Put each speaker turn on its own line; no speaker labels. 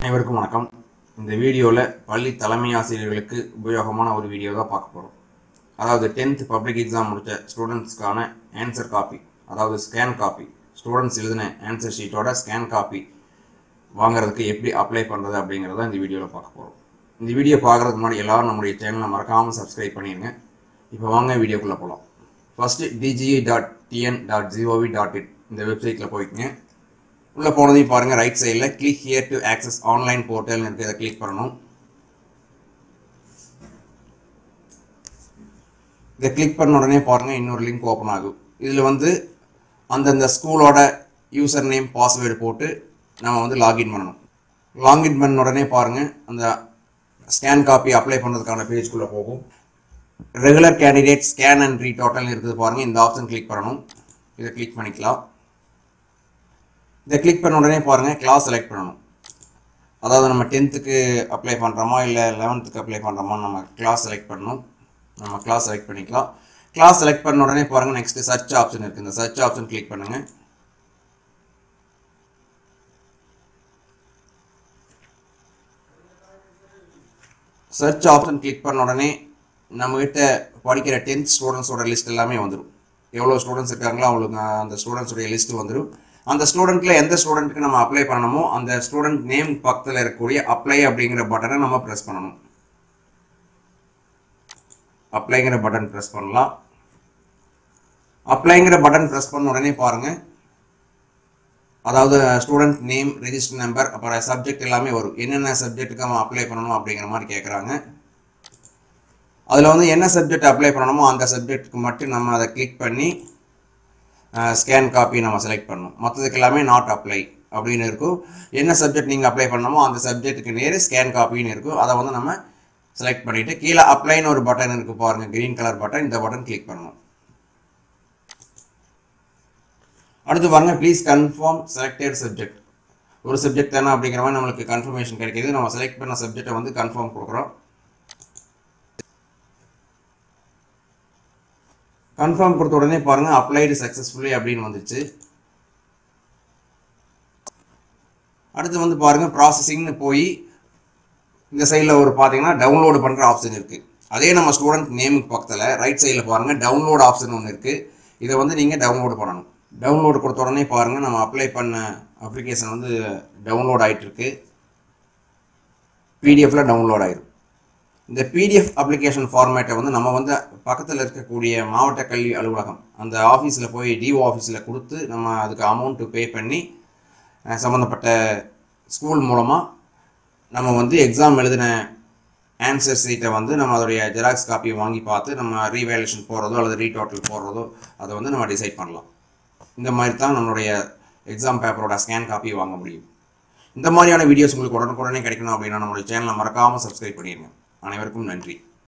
அனைவருக்கும் வணக்கம். இந்த வீடியோவில் பள்ளி தலைமை ஆசிரியர்களுக்கு உபயோகமான ஒரு வீடியோ தான் பார்க்க போகிறோம். அதாவது 10th பப்ளிக் எக்ஸாம் முடித்த ஸ்டூடெண்ட்ஸ்க்கான ஆன்சர் காப்பி, அதாவது ஸ்கேன் காப்பி, ஸ்டூடெண்ட்ஸ் எழுதின ஆன்சர் ஷீட்டோட ஸ்கேன் காப்பி வாங்குறதுக்கு எப்படி அப்ளை பண்ணுறது அப்படிங்கிறத இந்த வீடியோவில் பார்க்க போகிறோம். இந்த வீடியோ பார்க்குறதுக்கு முன்னாடி எல்லோரும் நம்முடைய சேனலை மறக்காமல் சப்ஸ்கிரைப் பண்ணிடுங்க. இப்போ வாங்க வீடியோக்குள்ளே போகலாம். ஃபஸ்ட்டு dge.tn.gov.in இந்த வெப்சைட்டில் போய்க்குங்க. உள்ளே போனதையும் பாருங்கள், ரைட் சைடில் click here to access online போர்ட்டல்னு இருக்குது. அதை கிளிக் பண்ணணும். இதை கிளிக் பண்ண உடனே பாருங்கள், இன்னொரு லிங்க் ஓப்பன் ஆகும். இதில் அந்தந்த ஸ்கூலோட யூசர் நேம் பாஸ்வேர்டு போட்டு நம்ம லாகின் பண்ணணும். லாகின் பண்ண உடனே பாருங்கள், அந்த ஸ்கேன் காப்பி அப்ளை பண்ணுறதுக்கான பேஜ்குள்ளே போகும். Regular candidate scan and retotal இருக்குது பாருங்கள், இந்த ஆப்ஷன் கிளிக் பண்ணணும். இதை கிளிக் பண்ணிக்கலாம். இதை கிளிக் பண்ண உடனே பாருங்கள், கிளாஸ் செலக்ட் பண்ணணும். அதாவது நம்ம 10th அப்ளை பண்ணுறோமா இல்லை 11th அப்ளை பண்ணுறோமா, நம்ம கிளாஸ் செலக்ட் பண்ணணும். நம்ம கிளாஸ் செலக்ட் பண்ணிக்கலாம். கிளாஸ் செலக்ட் பண்ண உடனே பாருங்கள், நெக்ஸ்ட்டு சர்ச் ஆப்ஷன் இருக்குது. இந்த சர்ச் ஆப்ஷன் கிளிக் பண்ணுங்கள். சர்ச் ஆப்ஷன் கிளிக் பண்ண உடனே நம்மகிட்ட படிக்கிற 10th ஸ்டூடெண்ட்ஸோட லிஸ்ட் எல்லாமே வந்துடும். எவ்வளோ ஸ்டூடெண்ட்ஸ் இருக்காங்களோ அவங்களுக்கு அந்த ஸ்டூடெண்ட்ஸோடைய லிஸ்ட்டு வந்துடும். அந்த ஸ்டூடெண்ட்டில் எந்த ஸ்டூடெண்ட்டுக்கு நம்ம அப்ளை பண்ணணுமோ அந்த ஸ்டூடெண்ட் நேம் பக்கத்தில் இருக்கக்கூடிய அப்ளை அப்படிங்கிற பட்டனை நம்ம ப்ரெஸ் பண்ணணும். அப்ளைங்கிற பட்டன் ப்ரெஸ் பண்ணலாம். அப்ளைங்கிற பட்டன் ப்ரெஸ் பண்ண உடனே பாருங்கள், அதாவது ஸ்டூடெண்ட் நேம், ரெஜிஸ்டர் நம்பர், அப்புறம் சப்ஜெக்ட் எல்லாமே வரும். என்னென்ன சப்ஜெக்ட்டுக்கு நம்ம அப்ளை பண்ணணும் அப்படிங்கிற மாதிரி கேட்குறாங்க. அதில் என்ன சப்ஜெக்ட் அப்ளை பண்ணணுமோ அந்த சப்ஜெக்ட்டுக்கு மட்டும் நம்ம அதை கிளிக் பண்ணி ஸ்கேன் காப்பி நம்ம செலக்ட் பண்ணணும். மற்றதுக்கு எல்லாமே நாட் அப்ளை அப்படின்னு இருக்கும். என்ன சப்ஜெக்ட் நீங்கள் அப்ளை பண்ணணுமோ அந்த சப்ஜெக்ட்டுக்கு நேர் ஸ்கேன் காப்பின்னு இருக்கும். அதை நம்ம செலக்ட் பண்ணிவிட்டு கீழே அப்ளைன்னு ஒரு பட்டன் இருக்குது பாருங்கள், க்ரீன் கலர் பட்டன். இந்த பட்டன் கிளிக் பண்ணணும். அடுத்து பாருங்கள், ப்ளீஸ் கன்ஃபார்ம் செலக்டட் சப்ஜெக்ட். ஒரு சப்ஜெக்ட் தானே அப்படிங்கிற மாதிரி நம்மளுக்கு கன்ஃபர்மேஷன் கிடைக்கிது. நம்ம செலக்ட் பண்ண சப்ஜெக்டை கன்ஃபார்ம் கொடுக்குறோம். கன்ஃபார்ம் கொடுத்த உடனே பாருங்கள், அப்ளைடு சக்ஸஸ்ஃபுல்லி அப்படின்னு வந்துச்சு. அடுத்து பாருங்கள், ப்ராசஸிங்னு போய் இந்த சைடில் பார்த்தீங்கன்னா டவுன்லோடு பண்ணுற ஆப்ஷன் இருக்குது. அதே நம்ம ஸ்டூடெண்ட் நேமுக்கு பக்கத்தில் ரைட் சைடில் பாருங்கள், டவுன்லோடு ஆப்ஷன் ஒன்று இருக்குது. இதை நீங்கள் டவுன்லோடு பண்ணணும். டவுன்லோடு கொடுத்த உடனே பாருங்கள், நம்ம அப்ளை பண்ண அப்ளிகேஷன் டவுன்லோட் ஆகிட்டு இருக்கு. பிடிஎஃப்பில் டவுன்லோட் ஆகிடும். இந்த பிடிஎஃப் அப்ளிகேஷன் ஃபார்மேட்டை நம்ம பக்கத்தில் இருக்கக்கூடிய மாவட்ட கல்வி அலுவலகம் அந்த ஆஃபீஸில் போய் டிஓ ஆஃபீஸில் கொடுத்து நம்ம அதுக்கு அமௌண்ட்டு பே பண்ணி சம்மந்தப்பட்ட ஸ்கூல் மூலமாக நம்ம எக்ஸாம் எழுதின ஆன்சர் சீட்டை நம்ம அதோடைய ஜெராக்ஸ் காப்பியை வாங்கி பார்த்து நம்ம ரீவேல்யூஷன் போடுறதோ அல்லது ரீடோட்டல் போடுறதோ அதை நம்ம டிசைட் பண்ணலாம். இந்த மாதிரி தான் நம்மளுடைய எக்ஸாம் பேப்பரோட ஸ்கேன் காப்பியை வாங்க முடியும். இந்த மாதிரியான வீடியோஸ் உங்களுக்கு உடனுக்குடனே கிடைக்கணும் அப்படின்னா நம்மளுடைய சேனலை மறக்காமல் சப்ஸ்கிரைப் பண்ணிடுங்க. அனைவருக்கும் நன்றி.